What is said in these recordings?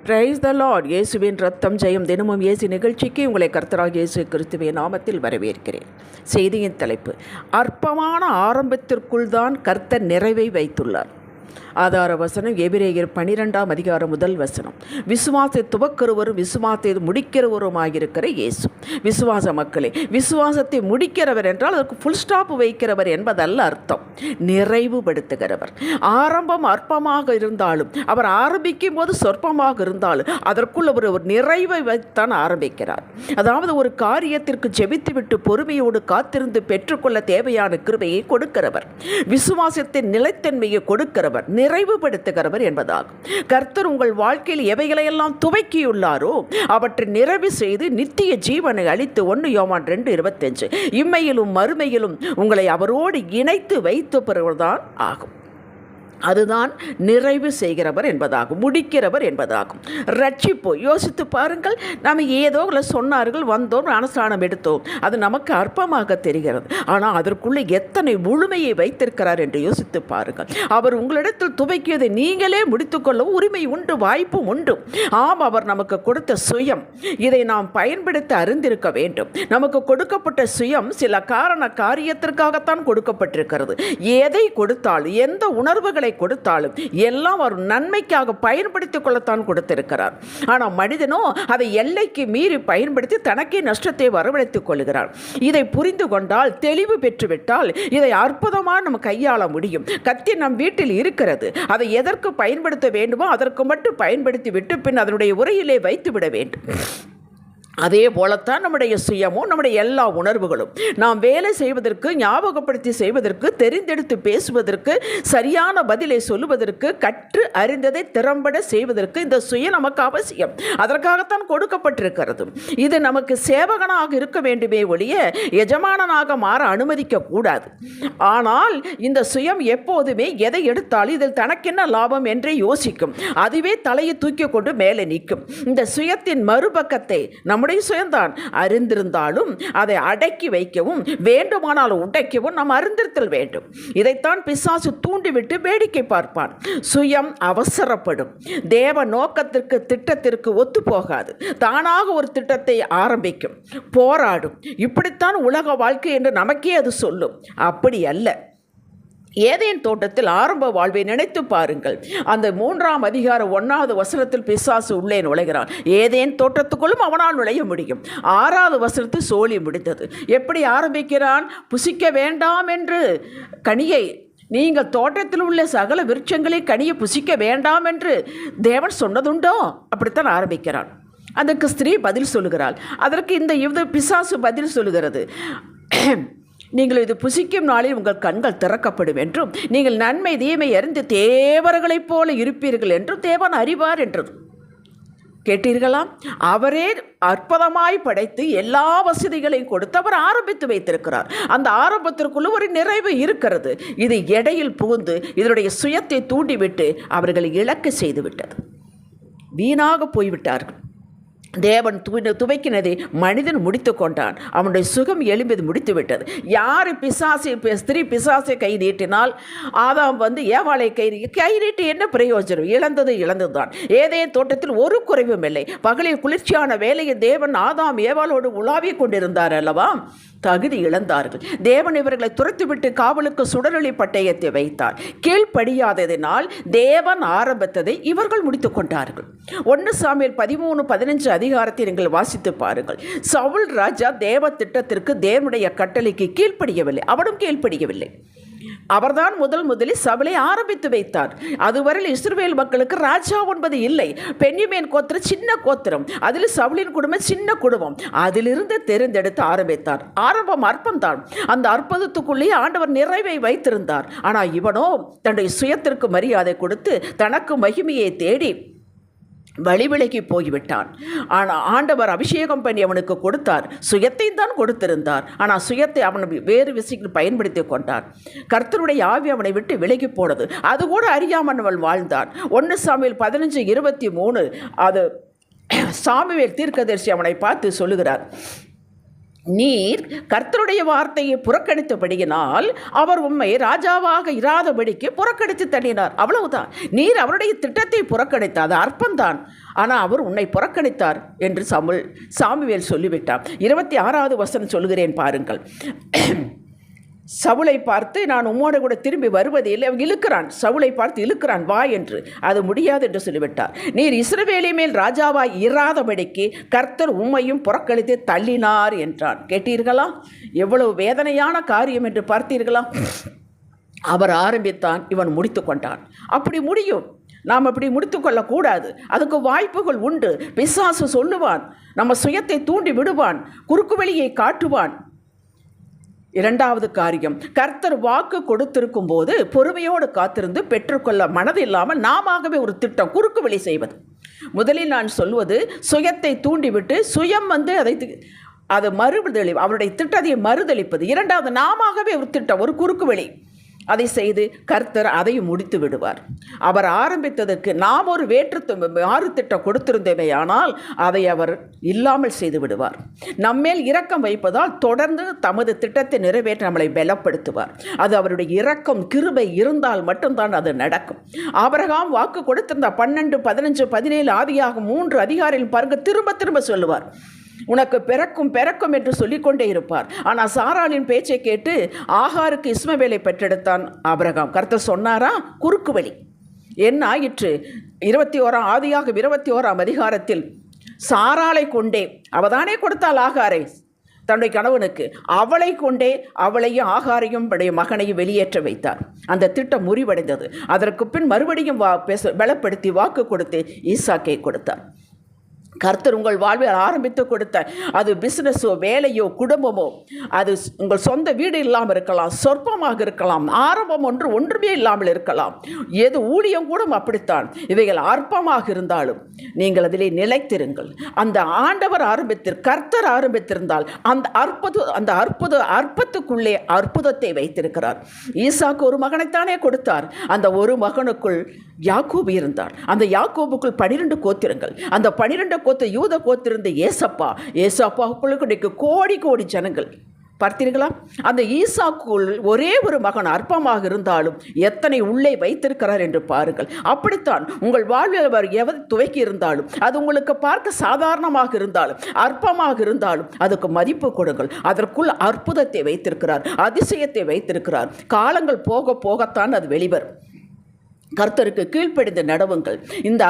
Praise the Lord. இயேசுவின் ரத்தம் ஜெயம். தினமும் இயேசு நிகழ்ச்சிக்கு உங்களை கர்த்தராகிய இயேசு கிறிஸ்துவின் நாமத்தில் வரவேற்கிறேன். செய்தியின் தலைப்பு: அற்பமான ஆரம்பத்திற்குள் தான் கர்த்தர் நிறைவை வைத்துள்ளார். ஆதார வசனம் எபிரேயர் 12ஆம் அதிகாரம் 1 வசனம். விசுவாசத்தை துவக்கிறவரும் விசுவாசத்தை முடிக்கிறவருமாயிருக்கிற இயேசு. விசுவாச மக்களே, விசுவாசத்தை முடிக்கிறவர் என்றால் அதற்கு ஃபுல் ஸ்டாப் வைக்கிறவர் என்பதல்ல அர்த்தம். நிறைவுபடுத்துகிறவர். ஆரம்பம் அற்பமாக இருந்தாலும், அவர் ஆரம்பிக்கும் போது சொற்பமாக இருந்தாலும் அதற்குள் அவர் ஒரு நிறைவை வைத்தான் ஆரம்பிக்கிறார். அதாவது ஒரு காரியத்திற்கு ஜெபித்துவிட்டு பொறுமையோடு காத்திருந்து பெற்றுக்கொள்ள தேவையான கிருபையை கொடுக்கிறவர். விசுவாசத்தின் நிலைத்தன்மையை கொடுக்கிறவர், நிறைவுபடுத்துகிறவர் என்பதாகும். கர்த்தர் உங்கள் வாழ்க்கையில் எவைகளையெல்லாம் துவக்கியுள்ளாரோ அவற்றை நிறைவு செய்து நித்திய ஜீவனை அளித்து 1 யோவான் 2:25 இம்மையிலும் மறுமையிலும் உங்களை அவரோடு இணைத்து வைத்தவர்தான் ஆகும். அதுதான் நிறைவு செய்கிறவர் என்பதாகும், முடிக்கிறவர் என்பதாகும். ரட்சிப்பு யோசித்து பாருங்கள். நாம் ஏதோ சொன்னார்கள், வந்தோம், அனுஷ்டானம் எடுத்தோம், அது நமக்கு அற்பமாக தெரிகிறது. ஆனால் அதற்குள்ளே எத்தனை முழுமையை வைத்திருக்கிறார் என்று யோசித்து பாருங்கள். அவர் உங்களிடத்தில் துவக்கியதை நீங்களே முடித்துக்கொள்ள உரிமை உண்டு, வாய்ப்பும் உண்டு. ஆம், அவர் நமக்கு கொடுத்த சுயம், இதை நாம் பயன்படுத்த அறிந்திருக்க வேண்டும். நமக்கு கொடுக்கப்பட்ட சுயம் சில காரியத்திற்காகத்தான் கொடுக்கப்பட்டிருக்கிறது. எதை கொடுத்தாலும், எந்த உணர்வுகளை கொடுத்தாலும் எல்லாம் ஒரு நன்மைக்காக பயன்படுத்திக் கொள்ளத்தான் கொடுத்திருக்கிறார். ஆனால் மனிதனோ அதை எல்லைக்கு மீறி பயன்படுத்தி தனக்கே நஷ்டத்தை வரவழைத்துக் கொள்கிறார். இதை புரிந்து கொண்டால், தெளிவு பெற்றுவிட்டால் இதை அற்புதமாக நம்ம கையாள முடியும். கத்தி நம் வீட்டில் இருக்கிறது, அதை எதற்கு பயன்படுத்த வேண்டுமோ அதற்கு மட்டும் பயன்படுத்தி விட்டு பின் அதனுடைய உரையிலே வைத்து விட வேண்டும். அதே போலத்தான் நம்முடைய சுயமும், நம்முடைய எல்லா உணர்வுகளும். நாம் வேலை செய்வதற்கு, ஞாபகப்படுத்தி செய்வதற்கு, தெரிந்தெடுத்து பேசுவதற்கு, சரியான பதிலை சொல்லுவதற்கு, கற்று அறிந்ததை திறம்பட செய்வதற்கு இந்த சுயம் நமக்கு அவசியம். அதற்காகத்தான் கொடுக்கப்பட்டிருக்கிறது. இது நமக்கு சேவகனாக இருக்க வேண்டுமே ஒழிய எஜமானனாக மாற அனுமதிக்க கூடாது. ஆனால் இந்த சுயம் எப்போதுமே எதை எடுத்தாலும் இதில் தனக்கென்ன லாபம் என்றே யோசிக்கும். அதுவே தலையை தூக்கி கொண்டு மேலே நிற்கும். இந்த சுயத்தின் மறுபக்கத்தை நம்முடைய சுயம்தான் அறிந்திருந்தாலும் அதை அடக்கி வைக்கவும் வேண்டுமானால் உடைக்கவும் நாம் அறிந்திருத்தல் வேண்டும். இதைத்தான் பிசாசு தூண்டிவிட்டு வேடிக்கை பார்ப்பான். சுயம் அவசரப்படும், தேவ நோக்கத்திற்கு திட்டத்திற்கு ஒத்து போகாது. தானாக ஒரு திட்டத்தை ஆரம்பிக்கும், போராடும். இப்படித்தான் உலக வாழ்க்கை என்று நமக்கே அது சொல்லும். அப்படி அல்ல. ஏதேன் தோட்டத்தில் ஆரம்ப வாழ்வை நினைத்து பாருங்கள். அந்த 3ஆம் அதிகாரம் 1வது வசனத்தில் பிசாசு உள்ளே நுழைகிறான். ஏதேன் தோட்டத்துக்குள்ளும் அவனால் நுழைய முடியும். 6வது வசனத்தில் சோழி முடித்தது. எப்படி ஆரம்பிக்கிறான்? புசிக்க வேண்டாம் என்று கனியை, நீங்கள் தோட்டத்தில் உள்ள சகல விருட்சங்களை கனியை புசிக்க வேண்டாம் என்று தேவன் சொன்னதுண்டோ? அப்படித்தான் ஆரம்பிக்கிறான். அதற்கு ஸ்திரீ பதில் சொல்லுகிறாள். அதற்கு இந்த பிசாசு பதில் சொல்லுகிறது. நீங்கள் இது புசிக்கும் நாளில் உங்கள் கண்கள் திறக்கப்படும் என்றும் நீங்கள் நன்மை தீமை அறிந்து தேவர்களைப் போல இருப்பீர்கள் என்றும் தேவன் அறிவார் என்றது. கேட்டீர்களா? அவரே அற்புதமாய் படைத்து எல்லா வசதிகளையும் கொடுத்து அவர் ஆரம்பித்து வைத்திருக்கிறார். அந்த ஆரம்பத்திற்குள்ள ஒரு நிறைவு இருக்கிறது. இது இடையில் புகுந்து இதனுடைய சுயத்தை தூண்டிவிட்டு அவர்களை இழக்க செய்து விட்டது. வீணாக போய்விட்டார்கள். தேவன் துவைக்கினதை மனிதன் முடித்து கொண்டான். அவனுடைய சுகம் எழும்பி முடித்து விட்டது. யார் ஸ்திரீ பிசாசை கை நீட்டினால் ஆதாம் ஏவாளை கை நீட்டி என்ன பிரயோஜனம்? இழந்ததுதான். ஏதே தோட்டத்தில் ஒரு குறைவும் இல்லை. பகலில் குளிர்ச்சியான வேலையை தேவன் ஆதாம் ஏவாளோடு உலாவிய கொண்டிருந்தார் அல்லவா? தகுதி இழந்தார்கள். தேவன் இவர்களை துரத்துவிட்டு காவலுக்கு சுடரொளி பட்டயத்தை வைத்தார். கீழ்ப்படியாததினால் தேவன் ஆரம்பித்ததை இவர்கள் முடித்து கொண்டார்கள். 1 சாமுவேல் 13:15 அதிகாரத்தை நீங்கள் வாசித்து பாருங்கள். சவுல் ராஜா தேவ திட்டத்திற்கு, தேவனுடைய கட்டளைக்கு கீழ்ப்படியவில்லை. அவனும் கீழ்ப்படியவில்லை. அவர்தான் முதலில் சவுலை ஆரம்பித்து வைத்தார். அதுவரையில் இஸ்ரவேல் மக்களுக்கு ராஜா என்பது இல்லை. பென்யமீன் கோத்திரம் சின்ன கோத்திரம், அதில் சவுலின் குடும்பம் சின்ன குடும்பம். அதிலிருந்து தெரிந்தெடுத்து ஆரம்பித்தார். ஆரம்பம் அற்பம்தான். அந்த அற்புதத்துக்குள்ளேயே ஆண்டவர் நிறைவை வைத்திருந்தார். ஆனால் இவனோ தன்னுடைய சுயத்திற்கு மரியாதை கொடுத்து தனக்கு மகிமையை தேடி வழிவிலகி போய்விட்டான். ஆனால் ஆண்டவர் அபிஷேகம் பண்ணி அவனுக்கு கொடுத்தார். சுயத்தை தான் கொடுத்திருந்தார். ஆனால் சுயத்தை அவன் வேறு விஷயங்கள் பயன்படுத்தி கொண்டான். கர்த்தருடைய ஆவி அவனை விட்டு விலகி போனது. அது கூட அறியாமல் அவன் வாழ்ந்தான். 1 சாமுவேல் 15:23 அது சாமுவேல் தீர்க்கதரிசி அவனை பார்த்து சொல்லுகிறார். நீர் கர்த்தருடைய வார்த்தையை புறக்கணித்தபடியினால் அவர் உம்மை ராஜாவாக இராதபடிக்கு புறக்கணித்து தள்ளினார். அவ்வளவுதான். நீர் அவருடைய திட்டத்தை புறக்கணித்த அது அற்பம்தான். ஆனால் அவர் உன்னை புறக்கணித்தார் என்று சாமுவேல் சொல்லிவிட்டார். 26வது வசனம் சொல்கிறேன் பாருங்கள். சவுலை பார்த்து நான் உம்மோட கூட திரும்பி வருவதில்லை. அவன் இழுக்கிறான், சவுலை பார்த்து இழுக்கிறான், வா என்று. அது முடியாது என்று சொல்லிவிட்டார். நீர் இஸ்ரவேலி மேல் ராஜாவாய் இராதபடிக்கு கர்த்தர் உம்மையும் புறக்கணித்து தள்ளினார் என்றான். கேட்டீர்களா? எவ்வளவு வேதனையான காரியம் என்று பார்த்தீர்களா? அவர் ஆரம்பித்தான், இவன் முடித்து கொண்டான். அப்படி முடியும், நாம் அப்படி முடித்து கொள்ளக்கூடாது. அதுக்கு வாய்ப்புகள் உண்டு. பிசாசு சொல்லுவான், நம்ம சுயத்தை தூண்டி விடுவான், குறுக்கு வழியை காட்டுவான். 2வது காரியம், கர்த்தர் வாக்கு கொடுத்திருக்கும் போது பொறுமையோடு காத்திருந்து பெற்றுக்கொள்ள மனதில்லாமல் நாமவே ஒரு திட்டம் குறுக்கு வழி செய்வது. முதலில் நான் சொல்வது, சுயத்தை தூண்டிவிட்டு சுயம் அதை அவருடைய திட்டத்தை மறுதளிப்பது. 2வது, நாமவே ஒரு திட்டம், ஒரு குறுக்கு வழி அதை செய்து கர்த்தர் அதையும் முடித்து விடுவார். அவர் ஆரம்பித்ததற்கு நாம் ஒரு மாறு திட்டம் கொடுத்திருந்தோமே, ஆனால் அதை அவர் இல்லாமல் செய்து விடுவார். நம்மேல் இரக்கம் வைப்பதால் தொடர்ந்து தமது திட்டத்தை நிறைவேற்ற நம்மளை பலப்படுத்துவார். அது அவருடைய இரக்கம் கிருபை இருந்தால் மட்டும்தான் அது நடக்கும். ஆபிரகாம் வாக்கு கொடுத்திருந்த 12, 15, 17 ஆதியாகமம் 3 அதிகாரிகள் பாருங்க, திரும்ப திரும்ப சொல்லுவார், உனக்கு பிறக்கும் என்று சொல்லிக்கொண்டே இருப்பார். ஆனால் சாராளின் பேச்சை கேட்டு ஆகாருக்கு இஸ்மவேலை பெற்றெடுத்தான் ஆபிரகாம். கர்த்தர் சொன்னாரா? குறுக்கு வழி. என்ன ஆயிற்று? 21ஆம் அதிகாரத்தில் சாராளை கொண்டே, அவதானே கொடுத்தாள் ஆகாரை தன்னுடைய கணவனுக்கு, அவளை கொண்டே அவளையும் ஆகாரையும் மகனையும் வெளியேற்ற வைத்தார். அந்த திட்டம் முறிவடைந்தது. அதற்கு பின் மறுபடியும் பலப்படுத்தி வாக்கு கொடுத்து ஈசாக்கை கொடுத்தார். கர்த்தர் உங்கள் வாழ்வில் ஆரம்பித்து கொடுத்த அது பிஸ்னஸோ வேலையோ குடும்பமோ, அது உங்கள் சொந்த வீடு இல்லாமல் இருக்கலாம், சொற்பமாக இருக்கலாம், ஆரம்பம் ஒன்றுமே இல்லாமல் இருக்கலாம், எது ஊழியம் கூட அப்படித்தான். இவைகள் அற்பமாக இருந்தாலும் நீங்கள் அதிலே நிலைத்திருங்கள். அந்த ஆண்டவர் கர்த்தர் ஆரம்பித்திருந்தால் அந்த அற்பத்துக்குள்ளே அற்புதத்தை வைத்திருக்கிறார். ஈசாக்கு ஒரு மகனைத்தானே கொடுத்தார். அந்த ஒரு மகனுக்குள் யாக்கோபு இருந்தார். அந்த யாக்கோபுக்குள் 12 கோத்திரங்கள். அந்த 12 யூத கோத்திருந்த ஏசாப்பாவுக்குள்ளுக்கு கோடி ஜனங்கள். பார்த்தீர்களா? அந்த ஈசாக்குள் ஒரே ஒரு மகன் அற்பமாக இருந்தாலும் எத்தனை உள்ளே வைத்திருக்கிறார் என்று பாருங்கள். அப்படித்தான் உங்கள் வாழ்வில் அவர் எவர் துவக்கி இருந்தாலும், அது உங்களுக்கு பார்க்க சாதாரணமாக இருந்தாலும் அற்பமாக இருந்தாலும் அதுக்கு மதிப்பு கொடுங்கள். அதற்குள் அற்புதத்தை வைத்திருக்கிறார், அதிசயத்தை வைத்திருக்கிறார். காலங்கள் போக போகத்தான் அது வெளிவரும். கர்த்தருக்கு கீழ்ப்படிந்து நடவுங்கள். இந்த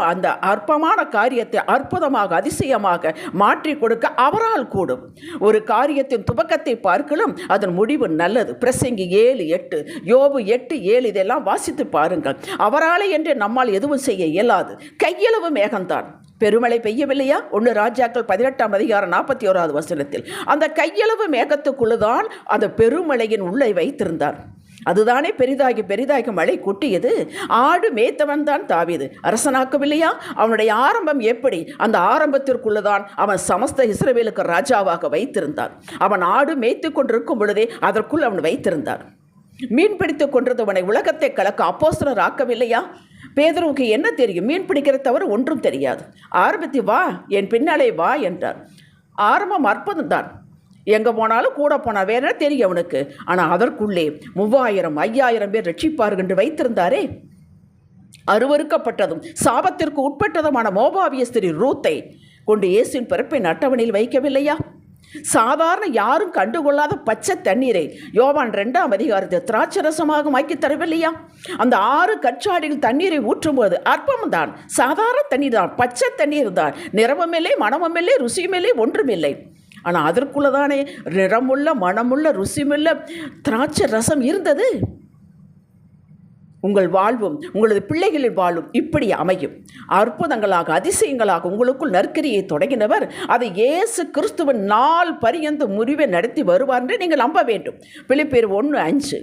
அந்த அற்பமான காரியத்தை அற்புதமாக அதிசயமாக மாற்றி கொடுக்க அவரால் கூடும். ஒரு காரியத்தின் துவக்கத்தை பார்க்கலாம், அதன் முடிவு நல்லது. பிரசங்கி 7:8, யோபு 8:7 இதெல்லாம் வாசித்து பாருங்கள். அவராலே என்று நம்மால் எதுவும் செய்ய இயலாது. கையளவு மேகம்தான். பெருமழை பெய்யவில்லையா? 1 ராஜாக்கள் 18ஆம் அதிகாரம் 41வது வசனத்தில் அந்த கையளவு மேகத்துக்குள்ளுதான் அந்த பெருமழையின் உள்ளே வைத்திருந்தார். அதுதானே பெரிதாகி மழை கொட்டியது. ஆடு மேய்த்தவன் தான் தாவீது, அரசனாக்கவில்லையா? அவனுடைய ஆரம்பம் எப்படி? அந்த ஆரம்பத்திற்குள்ளதான் அவன் சமஸ்த இஸ்ரவேலுக்கு ராஜாவாக வைத்திருந்தான். அவன் ஆடு மேய்த்து கொண்டிருக்கும் பொழுதே அதற்குள் அவன் வைத்திருந்தான். மீன் பிடித்து கொண்டிருந்தவனை உலகத்தை கலக்க அப்போஸ்தலர் ஆக்கவில்லையா? பேதுருவுக்கு என்ன தெரியும்? மீன் பிடிக்கிற தவிர ஒன்றும் தெரியாது. ஆரம்பித்து வா, என் பின்னாலே வா என்றார். ஆரம்பம் அற்புதம்தான். எங்கே போனாலும் கூட போனால் வேற தெரியும் அவனுக்கு. ஆனால் அதற்குள்ளே 3000 5000 பேர் ரட்சிப்பார்கள் என்று வைத்திருந்தாரே. அருவருக்கப்பட்டதும் சாபத்திற்கு உட்பட்டதுமான மோபாபிய ஸ்திரீ ரூத்தை கொண்டு இயேசுவின் பிறப்பின் அட்டவணையில் வைக்கவில்லையா? சாதாரண யாரும் கண்டுகொள்ளாத பச்சை தண்ணீரை யோவான் 2ஆம் அதிகாரத்தில் திராட்சரசமாக மாக்கி தரவில்லையா? அந்த 6 கற்றாடிகள் தண்ணீரை ஊற்றும்போது அற்பம்தான், சாதாரண தண்ணீர் தான், பச்சை தண்ணீர் தான். நிறமுமில்லை, மனமுமில்லை, ருசியுமில்லை, ஒன்றுமில்லை. ஆனால் அதற்குள்ளதானே நிறமுள்ள மனமுள்ள ருசியுள்ள திராட்சை ரசம் இருந்தது. உங்கள் வாழ்வும் உங்களது பிள்ளைகளின் வாழ்வும் இப்படி அமையும். அற்புதங்களாக அதிசயங்களாக உங்களுக்குள் நற்கிரியை தொடங்கினவர் அதை இயேசு கிறிஸ்துவின் நாள் பரியந்த முறிவை நடத்தி வருவார் என்று நீங்கள் நம்ப வேண்டும். பிலிப்பியர் 1:5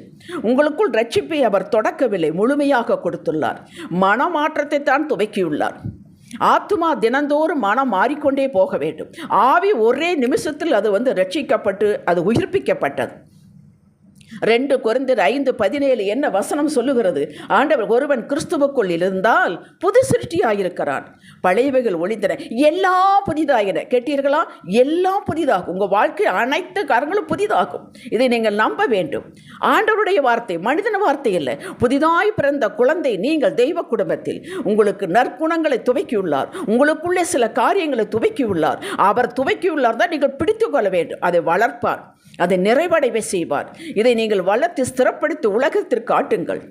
உங்களுக்குள் ரட்சிப்பை அவர் தொடக்கவில்லை, முழுமையாக கொடுத்துள்ளார். மனமாற்றத்தை தான் துவக்கியுள்ளார். ஆத்துமா தினந்தோறும் மனம் மாறிக்கொண்டே போக வேண்டும். ஆவி ஒரே நிமிஷத்தில் அது ரட்சிக்கப்பட்டு அது உயிர்ப்பிக்கப்பட்டது. 2 கொரிந்தியர் 5:17 என்ன வசனம் சொல்லுகிறது? ஆண்டவர், ஒருவன் கிறிஸ்துவுக்குள் இருந்தால் புது சிருஷ்டியாயிருக்கிறான், பழையவைகள் ஒழிந்தன, எல்லாம் புதிதாயின. கேட்டீர்களா? எல்லாம் புதிதாகும். உங்கள் வாழ்க்கை அனைத்து காரணங்களும் புதிதாகும். இதை நீங்கள் நம்ப வேண்டும். ஆண்டவருடைய வார்த்தை, மனிதன வார்த்தை இல்லை. புதிதாய் பிறந்த குழந்தை நீங்கள் தெய்வ குடும்பத்தில். உங்களுக்கு நற்குணங்களை துவக்கியுள்ளார், உங்களுக்குள்ளே சில காரியங்களை துவக்கியுள்ளார். அவர் துவக்கியுள்ளார் தான் நீங்கள் பிடித்து கொள்ள வேண்டும். அதை வளர்ப்பார், அதை நிறைவடைவை செய்வார். இதை நீங்கள் வளர்த்து ஸ்திரப்படுத்தி உலகத்திற்கு காட்டுங்கள்.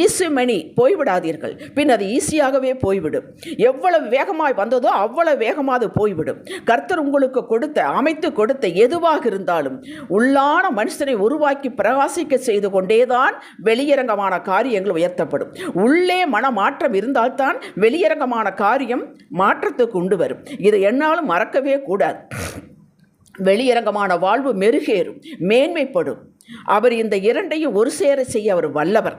ஈசுமணி போய்விடாதீர்கள், பின் அது ஈஸியாகவே போய்விடும். எவ்வளவு வேகமாய் வந்ததோ அவ்வளவு வேகமாக அது போய்விடும். கர்த்தர் உங்களுக்கு அமைத்து கொடுத்த எதுவாக இருந்தாலும் உள்ளான மனுஷனை உருவாக்கி பிரகாசிக்க செய்து கொண்டேதான் வெளியரங்கமான காரியங்கள் உயர்த்தப்படும். உள்ளே மனமாற்றம் இருந்தால்தான் வெளியரங்கமான காரியம் மாற்றத்துக்கு கொண்டு வரும். இதை என்னாலும் மறக்கவே கூடாது. வெளியரங்கமான வாழ்வு மெருகேறும், மேன்மைப்படும். அவர் இந்த இரண்டையும் ஒரு சேர செய்ய அவர் வல்லவர்.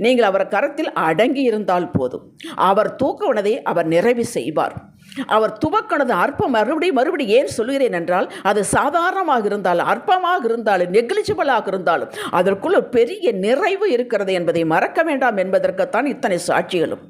நீங்கள் அவர் கரத்தில் அடங்கி இருந்தால் போதும். அவர் தூக்கவனதை அவர் நிறைவு செய்வார். அவர் துவக்கணது அற்பம் மறுபடியும் ஏன் சொல்கிறேன் என்றால், அது சாதாரணமாக இருந்தாலும், அற்பமாக இருந்தாலும், நெக்லிஜிபிளாக இருந்தாலும் அதற்குள்ள பெரிய நிறைவு இருக்கிறது என்பதை மறக்க வேண்டாம் என்பதற்குத்தான் இத்தனை சாட்சிகளும்.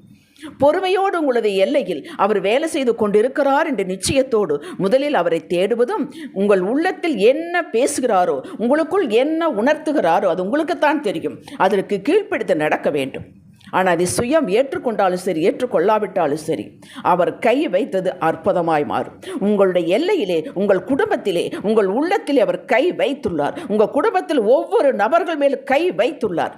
பொறுமையோடு உங்களது எல்லையில் அவர் வேலை செய்து கொண்டிருக்கிறார் என்ற நிச்சயத்தோடு முதலில் அவரை தேடுவதும், உங்கள் உள்ளத்தில் என்ன பேசுகிறாரோ, உங்களுக்குள் என்ன உணர்த்துகிறாரோ அது உங்களுக்குத்தான் தெரியும். அதற்கு கீழ்ப்படுத்த நடக்க வேண்டும். ஆனால் அதை சுயம் ஏற்றுக்கொண்டாலும் சரி, ஏற்றுக்கொள்ளாவிட்டாலும் சரி, அவர் கை வைத்தது அற்புதமாய் மாறும். உங்களுடைய எல்லையிலே, உங்கள் குடும்பத்திலே, உங்கள் உள்ளத்திலே அவர் கை வைத்துள்ளார். உங்கள் குடும்பத்தில் ஒவ்வொரு நபர்கள் மேல் கை வைத்துள்ளார்.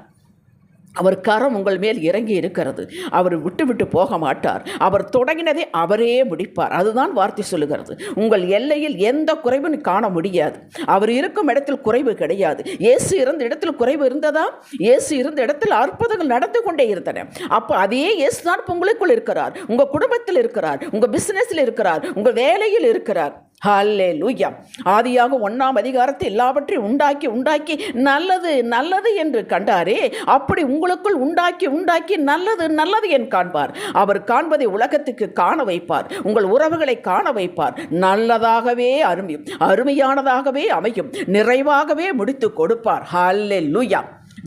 அவர் கரம் உங்கள் மேல் இறங்கி இருக்கிறது. அவர் விட்டு போக மாட்டார். அவர் தொடங்கினதை அவரே முடிப்பார். அதுதான் வார்த்தை சொல்லுகிறது. உங்கள் எல்லையில் எந்த குறைவும் காண முடியாது. அவர் இருக்கும் இடத்தில் குறைவு கிடையாது. இயேசு இருந்த இடத்தில் குறைவு இருந்ததா? இயேசு இருந்த இடத்தில் அற்புதங்கள் நடந்து கொண்டே இருந்தன. அப்போ அதே இயேசு தான் உங்களுக்குள் இருக்கிறார், உங்கள் குடும்பத்தில் இருக்கிறார், உங்கள் பிசினஸில் இருக்கிறார், உங்கள் வேலையில் இருக்கிறார். ஹல்லேலூயா. ஆதியாக 1ஆம் அதிகாரத்தை எல்லாவற்றையும் உண்டாக்கி நல்லது நல்லது என்று கண்டாரே, அப்படி உங்களுக்குள் உண்டாக்கி நல்லது என் காண்பார். அவர் காண்பதை உலகத்துக்கு காண வைப்பார். உங்கள் உறவுகளை காண வைப்பார். நல்லதாகவே அருமையானதாகவே அமையும், நிறைவாகவே முடித்து கொடுப்பார். ஹல்லேலூயா.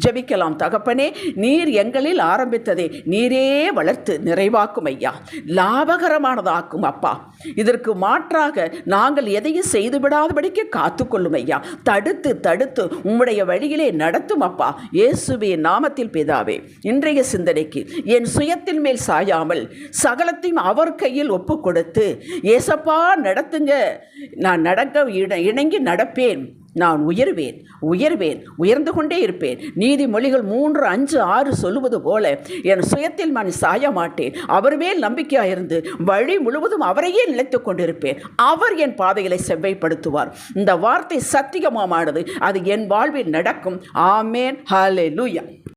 ஜெபிக்கலாம். தகப்பனே, நீர் எங்களில் ஆரம்பித்ததை நீரே வளர்த்து நிறைவாக்கும் ஐயா, லாபகரமானதாக்கும் அப்பா. இதற்கு மாற்றாக நாங்கள் எதையும் செய்து விடாதபடிக்கு காத்துக்கொள்ளும் ஐயா. தடுத்து உம்முடைய வழியிலே நடத்தும் அப்பா. இயேசுவின் நாமத்தில் பிதாவே, இன்றைய சிந்தனைக்கு என் சுயத்தின் மேல் சாயாமல் சகலத்தையும் அவர் கையில் ஒப்பு கொடுத்து, ஏசப்பா நடத்துங்க, நான் இணங்கி நடப்பேன், நான் உயர்வேன், உயர்ந்து கொண்டே இருப்பேன். நீதிமொழிகள் 3:5-6 சொல்லுவது போல என் சுயத்தில் நான் சாய மாட்டேன். அவர் மேல் நம்பிக்கையாயிருந்து வழி முழுவதும் அவரையே நிலைத்து கொண்டிருப்பேன். அவர் என் பாதைகளை செவ்வைப்படுத்துவார். இந்த வார்த்தை சத்தியமானது. அது என் வாழ்வில் நடக்கும். ஆமேன். ஹல்லேலூயா.